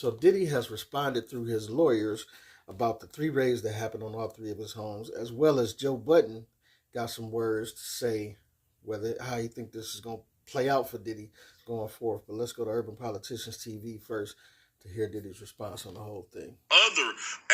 So Diddy has responded through his lawyers about the 3 raids that happened on all 3 of his homes, as well as Joe Budden got some words to say whether how he think this is going to play out for Diddy going forth. But let's go to Urban Politicians TV first to hear Diddy's response on the whole thing. Other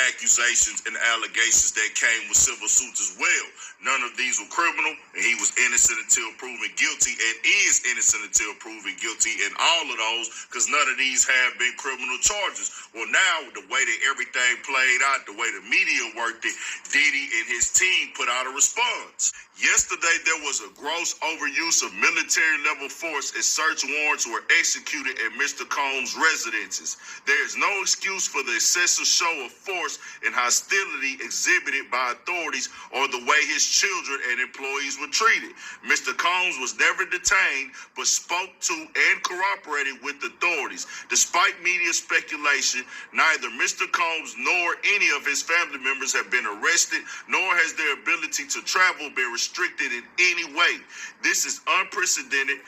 accusations and allegations that came with civil suits as well. None of these were criminal, and he was innocent until proven guilty, and is innocent until proven guilty in all of those, because none of these have been criminal charges. Well, now, the way that everything played out, the way the media worked it, Diddy and his team put out a response. Yesterday, there was a gross overuse of military-level force as search warrants were executed at Mr. Combs' residences. There is no excuse for the excessive show of force and hostility exhibited by authorities or the way his children and employees were treated. Mr. Combs was never detained, but spoke to and cooperated with authorities. Despite media speculation, neither Mr. Combs nor any of his family members have been arrested, nor has their ability to travel been restricted in any way. This is unprecedented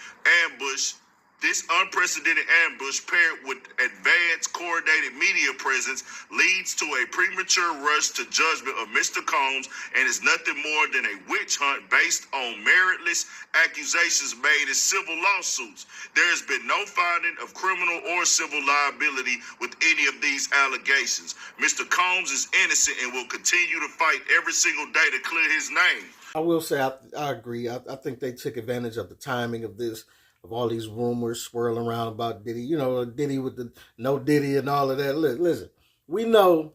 ambush. This unprecedented ambush paired with advanced coordinated media presence leads to a premature rush to judgment of Mr. Combs and is nothing more than a witch hunt based on meritless accusations made in civil lawsuits. There has been no finding of criminal or civil liability with any of these allegations. Mr. Combs is innocent and will continue to fight every single day to clear his name. I will say I agree. I think they took advantage of the timing of this, of all these rumors swirling around about Diddy. You know, Diddy with the no Diddy and all of that. Listen, we know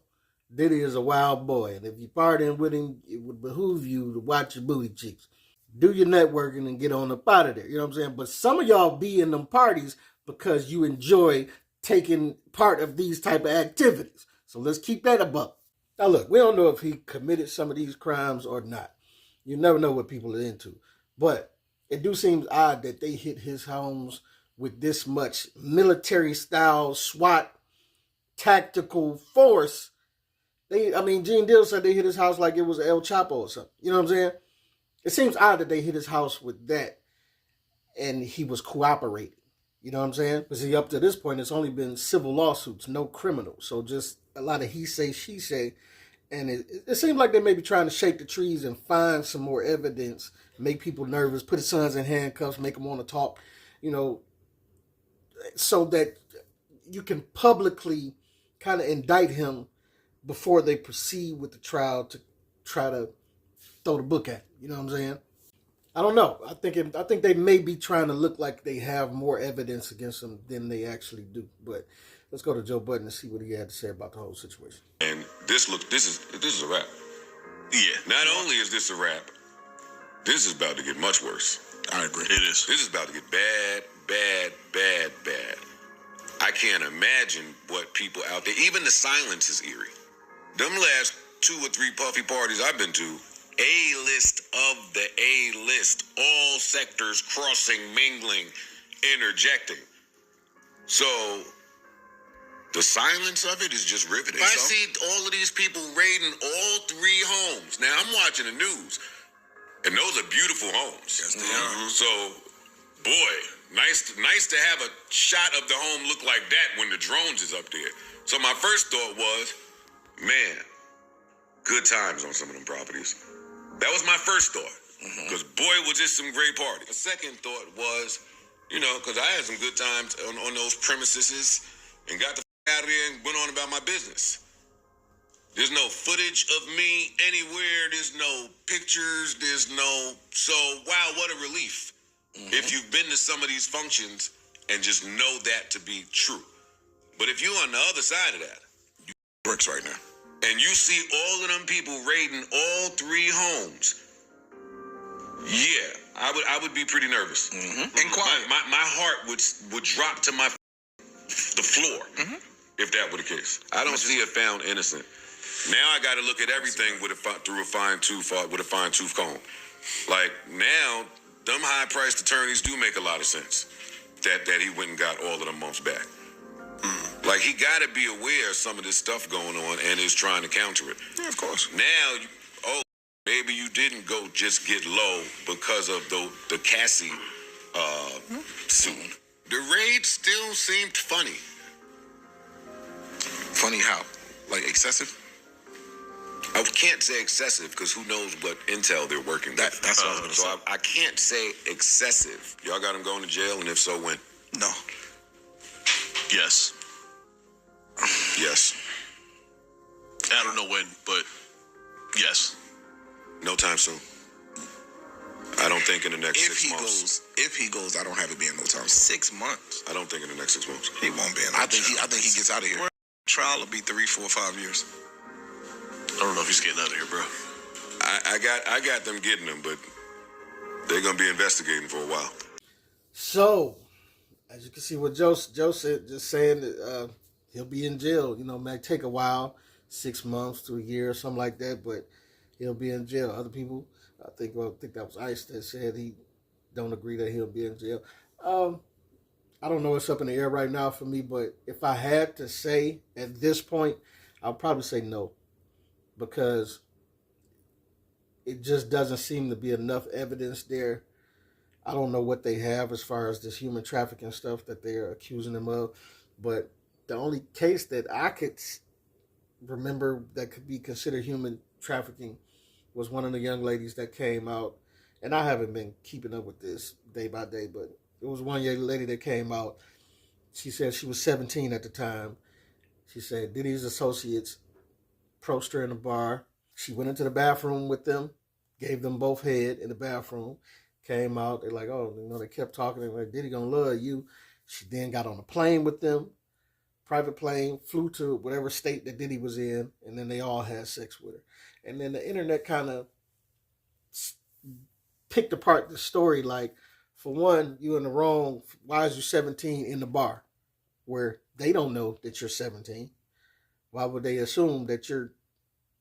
Diddy is a wild boy, and if you're partying with him, it would behoove you to watch your booty cheeks. Do your networking and get on up out of there. You know what I'm saying? But some of y'all be in them parties because you enjoy taking part of these type of activities. So let's keep that above. Now look, we don't know if he committed some of these crimes or not. You never know what people are into. But it do seem odd that they hit his homes with this much military-style SWAT tactical force. Gene Deal said they hit his house like it was El Chapo or something. You know what I'm saying? It seems odd that they hit his house with that and he was cooperating. You know what I'm saying? Because up to this point, it's only been civil lawsuits, no criminal. So just a lot of he say, she say. And it seems like they may be trying to shake the trees and find some more evidence, make people nervous, put his sons in handcuffs, make them want to talk, you know, so that you can publicly kind of indict him before they proceed with the trial to try to throw the book at him. You know what I'm saying? I don't know. I think they may be trying to look like they have more evidence against him than they actually do. But let's go to Joe Budden and see what he had to say about the whole situation. And this is a wrap. Yeah. Not only is this a wrap, this is about to get much worse. I agree. It is. This is about to get bad, bad, bad, bad. I can't imagine what people out there, even the silence is eerie. Them last 2 or 3 puffy parties I've been to, A-list of the A-list, all sectors crossing, mingling, interjecting. So the silence of it is just riveting. I see all of these people raiding all 3 homes. Now, I'm watching the news, and those are beautiful homes. Yes, they are. So, boy, nice to have a shot of the home look like that when the drones is up there. So my first thought was, man, good times on some of them properties. That was my first thought, because boy, was this some great party. The second thought was, you know, because I had some good times on those premises and got the out of there and went on about my business. There's no footage of me anywhere. There's no pictures. So wow, what a relief. If you've been to some of these functions and just know that to be true. But if you're on the other side of that, you bricks right now. And you see all of them people raiding all 3 homes, yeah, I would be pretty nervous. And quiet. My heart would drop to the floor if that were the case. I don't see it found innocent. Now I got to look at everything through a fine tooth comb. Like now, them high-priced attorneys do make a lot of sense. That he went and got all of them months back. Like, he got to be aware of some of this stuff going on and is trying to counter it. Yeah, of course. Now, maybe you didn't go just get low because of the Cassie suit. The raid still seemed funny. Funny how? Like excessive? I can't say excessive because who knows what intel they're working with. That's what I was gonna So say. I can't say excessive. Y'all got him going to jail, and if so, when? No. Yes. Yes. I don't know when, but yes. No time soon. I don't think in the next 6 months. If he goes, I don't have it being no time. 6 months. I don't think in the next 6 months. He won't be in. I think he gets out of here. Trial will be 3, 4, 5 years. I don't know if he's getting out of here, bro. I got them getting him, but they're gonna be investigating for a while. So, as you can see, what Joe said, just saying that he'll be in jail. You know, might take a while, 6 months to a year or something like that, but he'll be in jail. Other people, I think that was Ice that said he don't agree that he'll be in jail. I don't know what's up in the air right now for me, but if I had to say at this point, I'll probably say no, because it just doesn't seem to be enough evidence there. I don't know what they have as far as this human trafficking stuff that they're accusing him of, but the only case that I could remember that could be considered human trafficking was one of the young ladies that came out, and I haven't been keeping up with this day by day, but it was one young lady that came out. She said she was 17 at the time. She said Diddy's associates approached her in a bar. She went into the bathroom with them, gave them both head in the bathroom, came out. They're like, oh, you know, they kept talking. They're like, Diddy gonna love you. She then got on a plane with them, private plane, flew to whatever state that Diddy was in, and then they all had sex with her. And then the internet kind of picked apart the story like, for one, you're in the wrong. Why is you 17 in the bar where they don't know that you're 17? Why would they assume that you're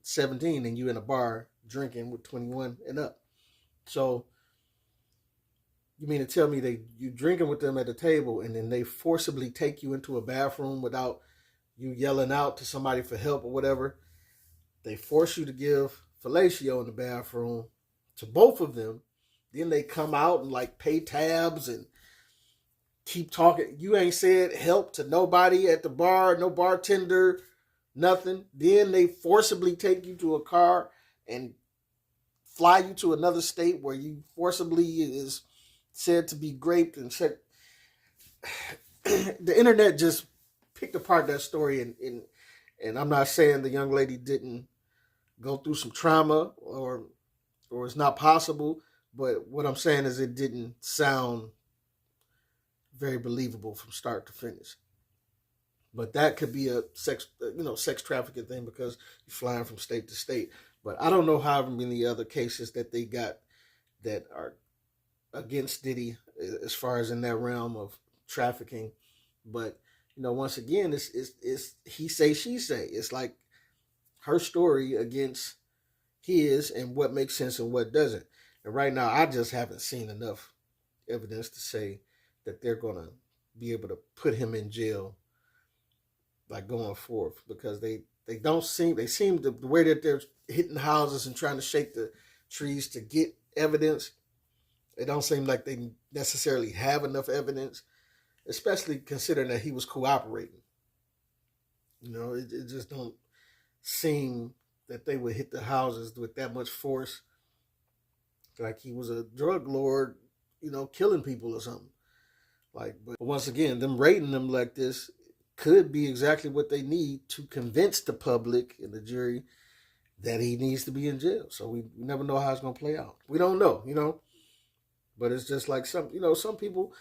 17 and you in a bar drinking with 21 and up? So you mean to tell me that you drinking with them at the table and then they forcibly take you into a bathroom without you yelling out to somebody for help or whatever? They force you to give fellatio in the bathroom to both of them. Then they come out and like pay tabs and keep talking. You ain't said help to nobody at the bar, no bartender, nothing. Then they forcibly take you to a car and fly you to another state where you forcibly is said to be raped and said. The internet just picked apart that story, and I'm not saying the young lady didn't go through some trauma or it's not possible. But what I'm saying is it didn't sound very believable from start to finish. But that could be a sex trafficking thing because you're flying from state to state. But I don't know how many other cases that they got that are against Diddy as far as in that realm of trafficking. But, you know, once again, it's he say, she say. It's like her story against his and what makes sense and what doesn't. And right now, I just haven't seen enough evidence to say that they're going to be able to put him in jail, like going forth, because they seem to, the way that they're hitting houses and trying to shake the trees to get evidence, it don't seem like they necessarily have enough evidence, especially considering that he was cooperating. You know, it just don't seem that they would hit the houses with that much force, like he was a drug lord, you know, killing people or something. Like, but once again, them rating them like this could be exactly what they need to convince the public and the jury that he needs to be in jail. So we never know how it's going to play out. We don't know, you know. But it's just like some people,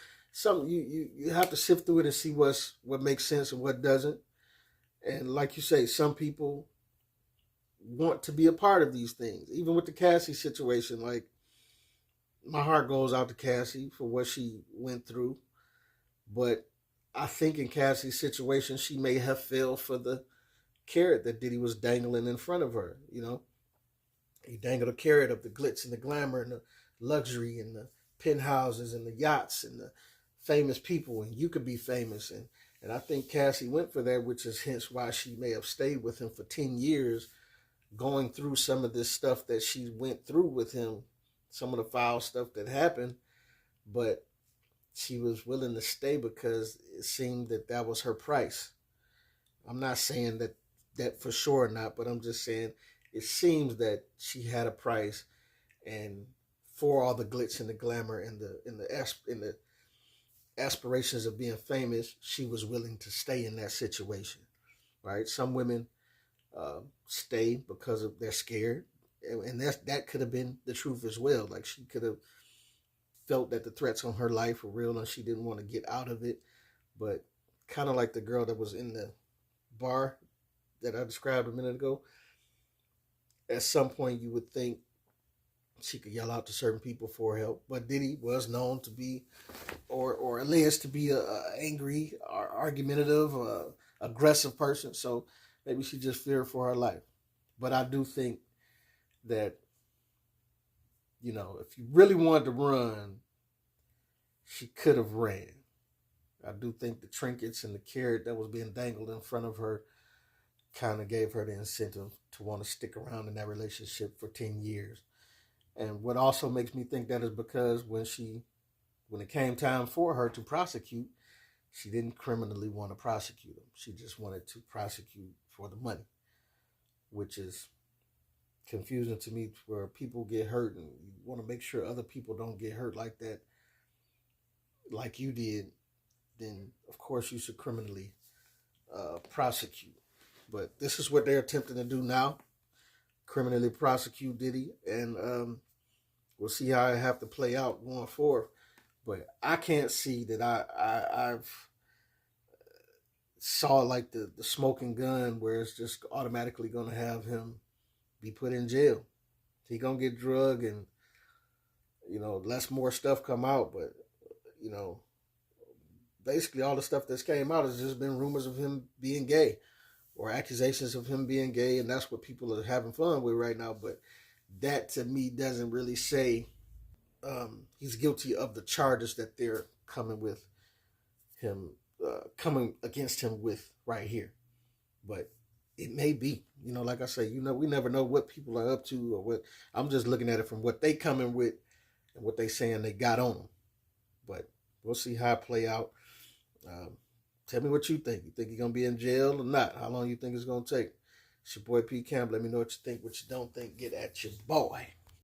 you have to sift through it and see what makes sense and what doesn't. And like you say, some people want to be a part of these things. Even with the Cassie situation, like, my heart goes out to Cassie for what she went through. But I think in Cassie's situation, she may have fell for the carrot that Diddy was dangling in front of her, you know. He dangled a carrot of the glitz and the glamour and the luxury and the penthouses and the yachts and the famous people, and you could be famous. And I think Cassie went for that, which is hence why she may have stayed with him for 10 years, going through some of this stuff that she went through with him, some of the foul stuff that happened. But she was willing to stay because it seemed that was her price. I'm not saying that for sure or not, but I'm just saying it seems that she had a price, and for all the glitz and the glamour and the aspirations of being famous, she was willing to stay in that situation. Right? Some women stay because of they're scared, and that could have been the truth as well. Like she could have felt that the threats on her life were real, and she didn't want to get out of it. But kind of like the girl that was in the bar that I described a minute ago, at some point you would think she could yell out to certain people for help. But Diddy was known to be, or alleged to be, a angry, or argumentative, aggressive person. So maybe she just feared for her life. But I do think that, if you really wanted to run, she could have ran. I do think the trinkets and the carrot that was being dangled in front of her kind of gave her the incentive to want to stick around in that relationship for 10 years. And what also makes me think that is because when it came time for her to prosecute, she didn't criminally want to prosecute him. She just wanted to prosecute for the money, which is confusing to me, where people get hurt and you want to make sure other people don't get hurt like that, like you did. Then of course you should criminally prosecute. But this is what they're attempting to do now, criminally prosecute Diddy, and we'll see how it have to play out going forward. But I can't see that I've saw like the smoking gun where it's just automatically going to have him be put in jail. He going to get drugged and, less more stuff come out. But, basically all the stuff that's came out has just been rumors of him being gay or accusations of him being gay. And that's what people are having fun with right now. But that to me doesn't really say he's guilty of the charges that they're coming against him with right here. But it may be, like I say, we never know what people are up to or what. I'm just looking at it from what they coming with and what they saying they got on them. But we'll see how it play out. Tell me what you think. You think he's going to be in jail or not? How long you think it's going to take? It's your boy P. Camp. Let me know what you think, what you don't think. Get at your boy.